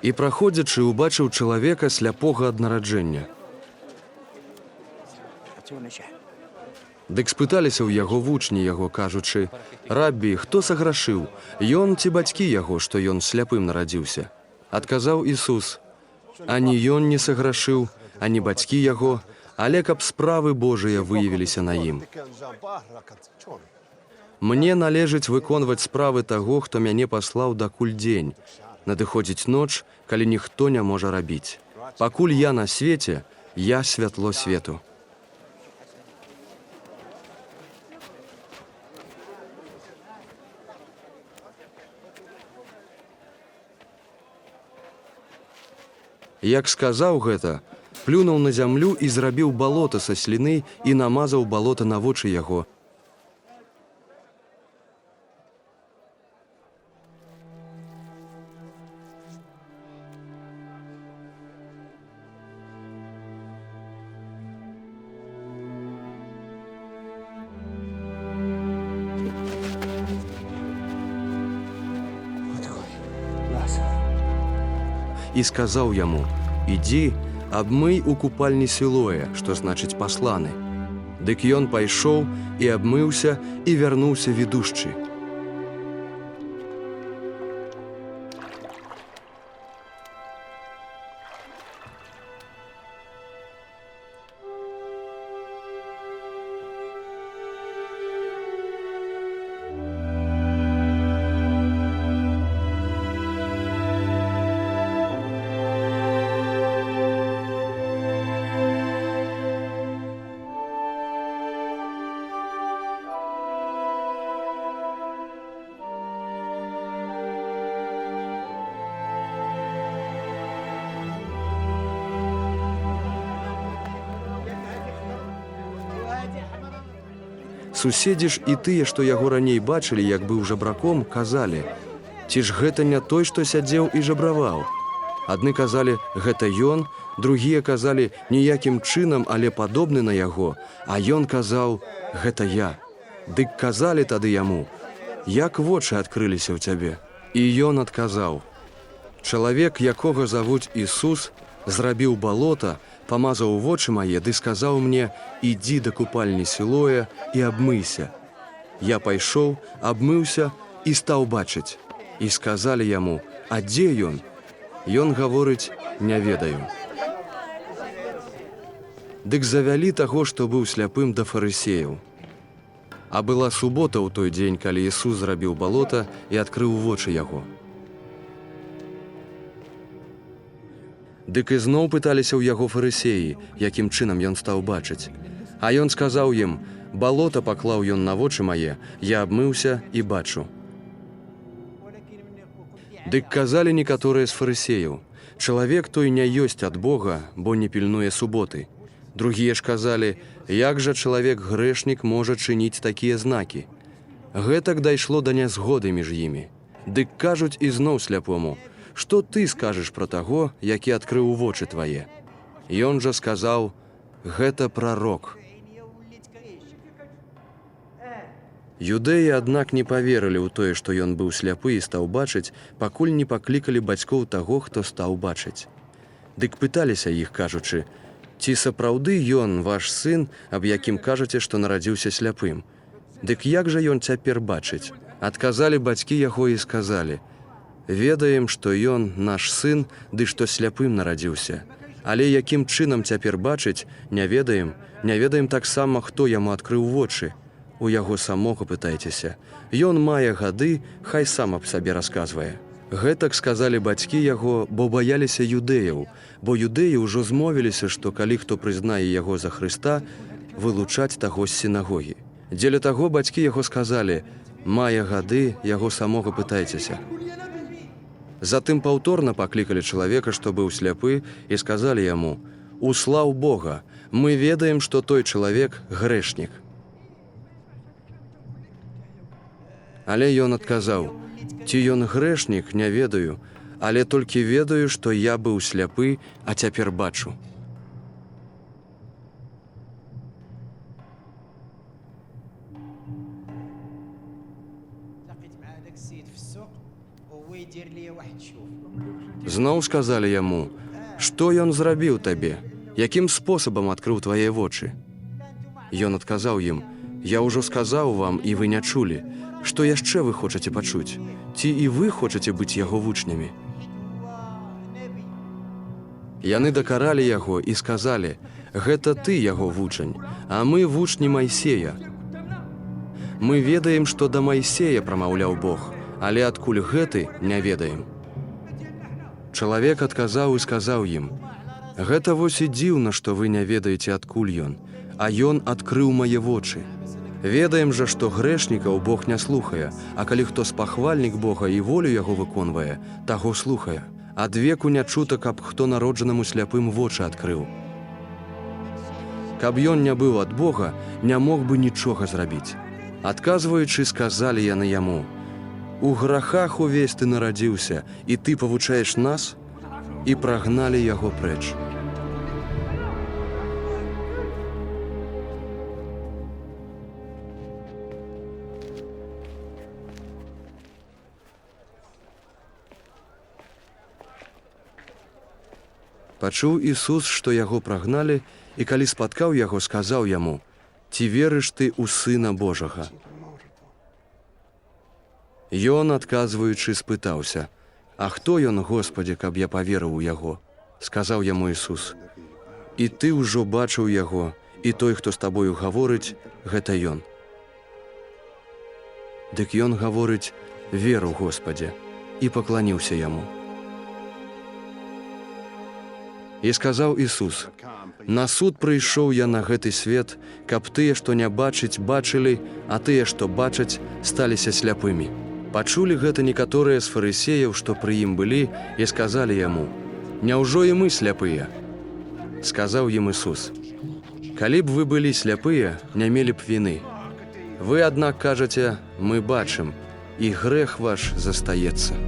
І праходзячы, убачыў чалавека сляпога ад нараджэння. Дык спыталіся ў яго вучні яго, кажучы: «Раббі, хто саграшыў, ён ці бацькі яго, што ён сляпым нарадзіўся?» Адказаў Ісус: «Ані ён не саграшыў, ані бацькі яго, але каб справы Божыя выявіліся на ім. Мне належыць выконваць справы таго, хто мяне паслаў, дакуль дзень. Надыходзіць ноч, калі ніхто не можа рабіць. Пакуль я на свеце, я святло свету». Як сказаў гэта, плюнуў на зямлю і зрабіў балота са сліны і намазаў балота на вочы яго. І сказаў яму: «Ідзі, абмый у купальні Сілоя», што значыць «пасланы». Дык ён пайшоў і абмыўся і вярнуўся відушчы. Суседзі ж і тыя, што яго раней бачылі, як быў жабраком, казалі: «Ці ж гэта не той, што сядзеў і жабраваў?» Адны казалі: «Гэта ён», другія казалі: «Ніякім чынам, але падобны на яго», а ён казаў: «Гэта я». Дык казалі тады яму: «Як вочы адкрыліся ў цябе?» І ён адказаў: «Чалавек, якога завуць Ісус, зрабіў балота, памазаў вочы мае, ды сказаў мне: ідзі да купальні Сілоя і абмыйся. Я пайшоў, абмыўся і стаў бачыць». І сказалі яму: «А дзе ён?» Ён гаворыць: «Не ведаю». Дык завялі таго, што быў сляпым, да фарысеяў. А была субота ў той дзень, калі Ісус зрабіў балота і адкрыў вочы яго. Дык ізноў пыталіся ў яго фарысеі, якім чынам ён стаў бачыць. А ён сказаў ім: «Балота паклаў ён на вочы мае, я абмыўся і бачу». Дык казалі некаторыя з фарысеяў: «Чалавек той не ёсць ад Бога, бо не пільнуе суботы». Другія ж казалі: «Як жа чалавек грэшнік можа чыніць такія знакі?» Гэтак дайшло да нязгоды між імі. Дык кажуць ізноў сляпому: «Што ты скажаш пра таго, які адкрыў вочы твае?» Ён жа сказаў: «Гэта прарок». Юдэі, аднак, не паверылі ў тое, што ён быў сляпы і стаў бачыць, пакуль не паклікалі бацькоў таго, хто стаў бачыць. Дык пыталіся іх, кажучы: «Ці сапраўды ён, ваш сын, аб якім кажаце, што нарадзіўся сляпым? Дык як жа ён цяпер бачыць?» Адказалі бацькі яго і сказалі: «Ведаем, што ён наш сын, ды што сляпым нарадзіўся. Але якім чынам цяпер бачыць, не ведаем, не ведаем таксама, хто яму адкрыў вочы. У яго самога пытайцеся. Ён мае гады, хай сам аб сабе расказвае». Гэтак сказалі бацькі яго, бо баяліся юдэяў, бо юдэі ўжо змовіліся, што калі хто прызнае яго за Хрыста, вылучаць таго з сінагогі. Дзеля таго бацькі яго сказалі: «Мае гады, яго самога пытайцеся». Затым паўторна паклікалі чалавека, што быў сляпы, і сказалі яму: «Услаў Бога, мы ведаем, што той чалавек грэшнік». Але ён адказаў: «Ці ён грэшнік, не ведаю, але толькі ведаю, што я быў сляпы, а цяпер бачу». Зноў сказалі яму: «Што ён зрабіў табе? Якім спосабам адкрыў твае вочы?» Ён адказаў ім: «Я ўжо сказаў вам, і вы не чулі. Што яшчэ вы хочаце пачуць? Ці і вы хочаце быць яго вучнямі?» Яны дакаралі яго і сказалі: «Гэта ты яго вучань, а мы вучні Майсея. Мы ведаем, што да Майсея прамаўляў Бог, але адкуль гэты, не ведаем». Чалавек адказаў і сказаў ім: «Гэта вось і дзіўна, што вы не ведаеце, адкуль ён, а ён адкрыў мае вочы. Ведаем жа, што грэшнікаў Бог не слухае, а калі хто спахвальнік Бога і волю яго выконвае, таго слухае. Адвеку не чута, каб хто народжанаму сляпым вочы адкрыў. Каб ён не быў ад Бога, не мог бы нічога зрабіць». Адказваючы, сказалі яны яму: «У грахах увесь ты нарадзіўся, і ты павучаеш нас?» І прагналі яго прэч. Пачуў Ісус, што яго прагналі, і калі спаткаў яго, сказаў яму: «Ці верыш ты ў Сына Божага?» Ён, адказваючы, спытаўся: «А хто ён, Господі, каб я паверыў у яго?» Сказаў яму Ісус: «І ты ўжо бачыў яго, і той, хто з табою гаворыць, гэта ён». Дык ён гаворыць: «Веру, Господі», і пакланіўся яму. І сказаў Ісус: «На суд прыйшоў я на гэты свет, каб тыя, што не бачыць, бачылі, а тыя, што бачаць, сталіся сляпымі». Пачулі гэта некаторыя з фарысеяў, што пры ім былі, і сказалі яму: «Няўжо і мы сляпыя?» Сказаў ім Ісус: «Калі б вы былі сляпыя, не мелі б віны. Вы, аднак, кажаце: мы бачым, і грэх ваш застаецца».